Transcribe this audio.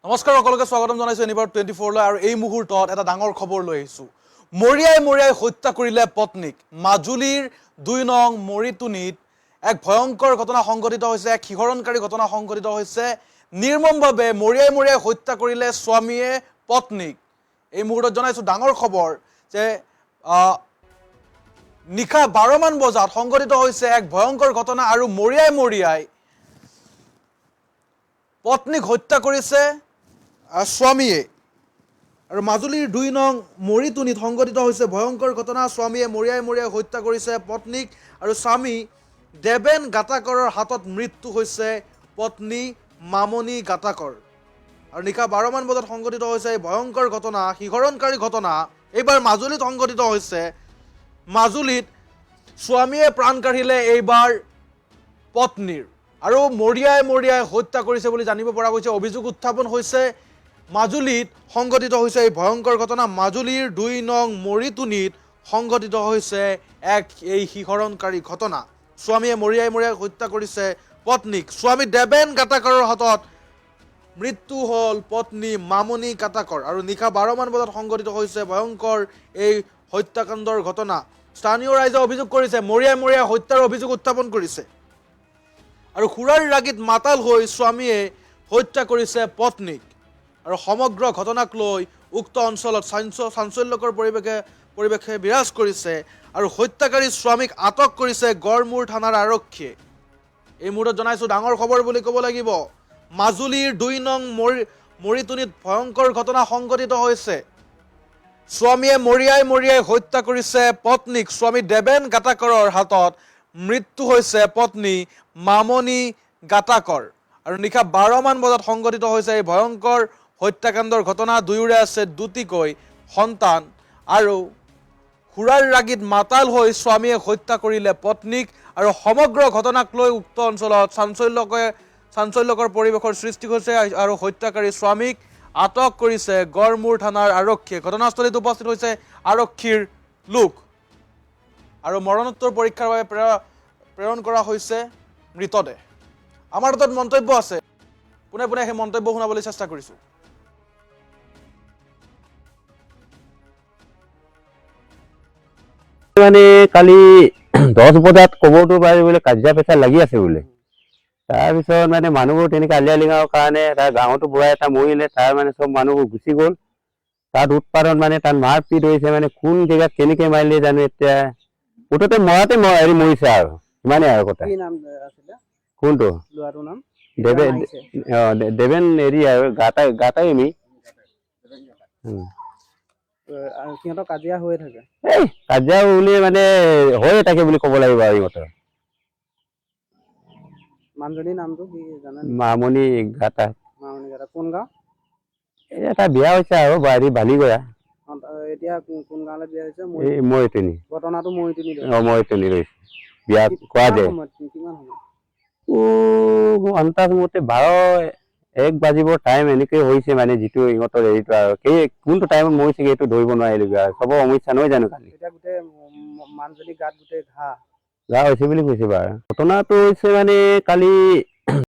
নমস্কাৰ সকলোকে স্বাগতম জনাইছো এনিবাৰ 24 লৈ আৰু এই মুহূৰ্তত এটা ডাঙৰ খবৰ লৈ আহিছো মৰিয়াই হত্যা কৰিলে পত্নীক মাজুলীৰ 2 নং মৰিতুনিত এক ভয়ংকৰ ঘটনা সংঘটিত হৈছে এক শিহৰণকাৰী ঘটনা সংঘটিত হৈছে নিৰ্মমভাৱে মৰিয়াই হত্যা কৰিলে স্বামীয়ে পত্নীক এই মুহূৰ্তত জনাইছো ডাঙৰ খবৰ যে নিশা 12 মান বজাত সংঘটিত হৈছে এক ভয়ংকৰ ঘটনা আৰু মৰিয়াই পত্নীক হত্যা কৰিছে স্বামীয়ে আৰু মাজুলীৰ 2 নং মৰিতুনিত সংঘটিত হৈছে ভয়ংকৰ ঘটনা স্বামীয়ে মৰিয়াই হত্যা কৰিছে পত্নীক আৰু স্বামী দেবেন গাটাকৰৰ হাতত মৃত্যু হৈছে পত্নী মামনি গাটাকৰ আৰু নিশা 12 মান বজাত সংঘটিত হৈছে এই ভয়ংকৰ ঘটনা শিহৰণকাৰী ঘটনা এইবাৰ মাজুলীত সংঘটিত হৈছে মাজুলীত স্বামীয়ে প্ৰাণ কাঢ়িলে এইবাৰ পত্নীৰ আৰু মৰিয়াই হত্যা কৰিছে বুলি জানিব পৰা গৈছে অভিযোগ উত্থাপন হৈছে মাজুলীত সংঘটিত হৈছে এই ভয়ংকৰ ঘটনা মাজুলীৰ 2 নং মৰিতুনিত সংঘটিত হৈছে এক এই শিহৰণকাৰী ঘটনা স্বামীয়ে মৰিয়াই হত্যা কৰিছে পত্নীক স্বামী দেবেন গাটাকৰৰ হাতত মৃত্যু হল পত্নী মামনি গাটাকৰ আৰু নিশা 12 মান বজাত সংঘটিত হৈছে ভয়ংকৰ এই হত্যাকাণ্ডৰ ঘটনা স্থানীয় ৰাইজে অভিযোগ কৰিছে মৰিয়াই হত্যাৰ অভিযোগ উত্থাপন কৰিছে আৰু খুৰাৰ ৰাগিত মাতাল হৈ স্বামীয়ে হত্যা কৰিছে পত্নীক আৰু সমগ্ৰ ঘটনাক লৈ উক্ত অঞ্চলত চাঞ্চল্যকৰ পৰিৱেশে বিৰাজ কৰিছে আৰু হত্যাকাৰী স্বামীক আটক কৰিছে গড়মূৰ থানাৰ আৰক্ষীয়ে এই মুহূৰ্তত জনাইছো ডাঙৰ খবৰ বুলি ক'ব লাগিব মাজুলীৰ 2 নং মৰিতুনিত ভয়ংকৰ ঘটনা সংঘটিত হৈছে স্বামীয়ে মৰিয়াই হত্যা কৰিছে পত্নীক স্বামী দেবেন গাটাকৰৰ হাতত মৃত্যু হৈছে পত্নী মামনি গাটাকৰ আৰু নিশা 12 মান বজাত সংঘটিত হৈছে এই ভয়ংকৰ হত্যাকাণ্ডৰ ঘটনা দুয়োৰে আছে দুটিকৈ সন্তান আৰু খুৰাৰ ৰাগিত মাতাল হৈ স্বামীয়ে হত্যা কৰিলে পত্নীক আৰু সমগ্ৰ ঘটনাক লৈ উক্ত অঞ্চলত চাঞ্চল্যকৰ পৰিৱেশৰ সৃষ্টি হৈছে আৰু হত্যাকাৰী স্বামীক আটক কৰিছে গড়মূৰ থানাৰ আৰক্ষীয়ে ঘটনাস্থলীত উপস্থিত হৈছে আৰক্ষীৰ লোক আৰু মৰণোত্তৰ পৰীক্ষাৰ বাবে প্ৰেৰণ কৰা হৈছে মৃতদেহ আমাৰ হাতত মন্তব্য আছে পুনে সেই মন্তব্য শুনাবলৈ চেষ্টা কৰিছো মানে কালি 10 বজাত কবৰটো পাৰি বোলে কাজিয়া পেচাল লাগি আছে বোলে তাৰপিছত মানে মানুহবোৰ তেনেকৈ আলিয়া লিঙাৰ কাৰণে তাৰ গাঁৱতো বুঢ়া এটা মৰিলে তাৰ মানে চব মানুহবোৰ গুচি গ'ল তাত উৎপাদন মানে তাত মাৰপিট হৈছে মানে কোন জেগাত কেনেকৈ মাৰিলে জানো এতিয়া মুঠতে মৰাতে মৰিছে আৰু ইমানেই আৰু কথা কোনটো দেবেন হেৰি আৰু গাটাই আমি সিহঁতৰ কাজিয়া হৈ থাকে কাজিয়া বুলি মানে হৈয়ে থাকে বুলি ক'ব লাগিব আৰু ইহঁতৰ মানুহজনীৰ নামটো কি জানে মামনি গাটা কোন গাঁও এটা বিয়া হৈছে আৰু বাৰী বালিগয়া এতিয়া কোন গাঁৱলৈ বিয়া হৈছে মৰিতুনি ঘটনাটো মৰিতুনি মৰিতুনি ৰৈছে বিয়া কোৱা যায় কিমান সময় আন্তাজ মতে 12-1 বাজিবৰ টাইম এনেকৈ হৈছে মানে যিটো ইহঁতৰ হেৰিটো আৰু কোনটো টাইমত মৰিছে এইটো ধৰিব নোৱাৰিলো আৰু চবৰ সমস্যা নহয় জানো কালি এতিয়া গোটেই মানুহজনী গাত গোটেই ঘাঁ হৈছে বুলি কৈছে বাৰু ঘটনাটো হৈছে মানে কালি